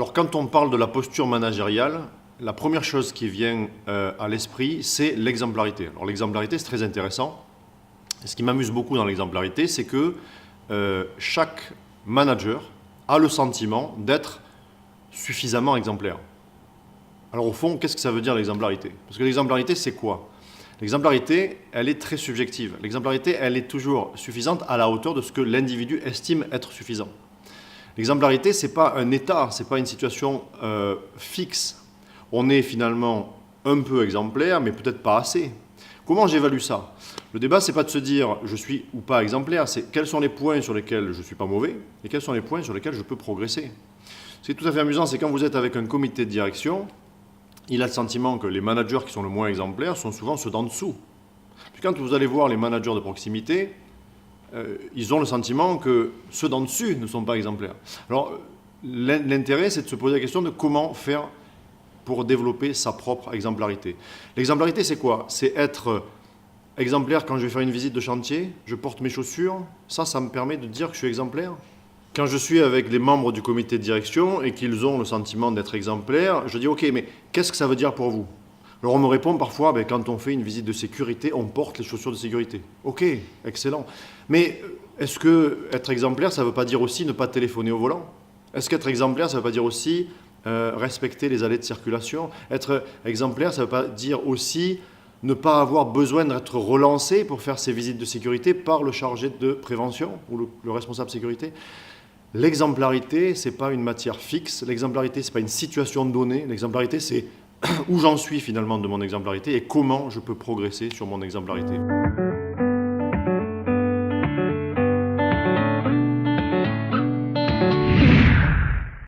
Alors quand on parle de la posture managériale, la première chose qui vient à l'esprit, c'est l'exemplarité. Alors l'exemplarité, c'est très intéressant. Et ce qui m'amuse beaucoup dans l'exemplarité, c'est que chaque manager a le sentiment d'être suffisamment exemplaire. Alors au fond, qu'est-ce que ça veut dire l'exemplarité? Parce que l'exemplarité, c'est quoi? L'exemplarité, elle est très subjective. L'exemplarité, elle est toujours suffisante à la hauteur de ce que l'individu estime être suffisant. L'exemplarité, ce n'est pas un état, ce n'est pas une situation fixe. On est finalement un peu exemplaire, mais peut-être pas assez. Comment j'évalue ça? Le débat, ce n'est pas de se dire je suis ou pas exemplaire, c'est quels sont les points sur lesquels je ne suis pas mauvais et quels sont les points sur lesquels je peux progresser. Ce qui est tout à fait amusant, c'est quand vous êtes avec un comité de direction, il a le sentiment que les managers qui sont le moins exemplaires sont souvent ceux d'en dessous. Puis quand vous allez voir les managers de proximité, ils ont le sentiment que ceux d'en dessus ne sont pas exemplaires. Alors, l'intérêt, c'est de se poser la question de comment faire pour développer sa propre exemplarité. L'exemplarité, c'est quoi? C'est être exemplaire quand je vais faire une visite de chantier, je porte mes chaussures, ça me permet de dire que je suis exemplaire. Quand je suis avec les membres du comité de direction et qu'ils ont le sentiment d'être exemplaires, je dis « Ok, mais qu'est-ce que ça veut dire pour vous ?» Alors on me répond parfois, quand on fait une visite de sécurité, on porte les chaussures de sécurité. Ok, excellent. Mais est-ce que être exemplaire, ça ne veut pas dire aussi ne pas téléphoner au volant? Est-ce qu'être exemplaire, ça ne veut pas dire aussi respecter les allées de circulation? Être exemplaire, ça ne veut pas dire aussi ne pas avoir besoin d'être relancé pour faire ces visites de sécurité par le chargé de prévention ou le responsable sécurité? L'exemplarité, ce n'est pas une matière fixe. L'exemplarité, ce n'est pas une situation donnée. L'exemplarité, c'est où j'en suis finalement de mon exemplarité et comment je peux progresser sur mon exemplarité.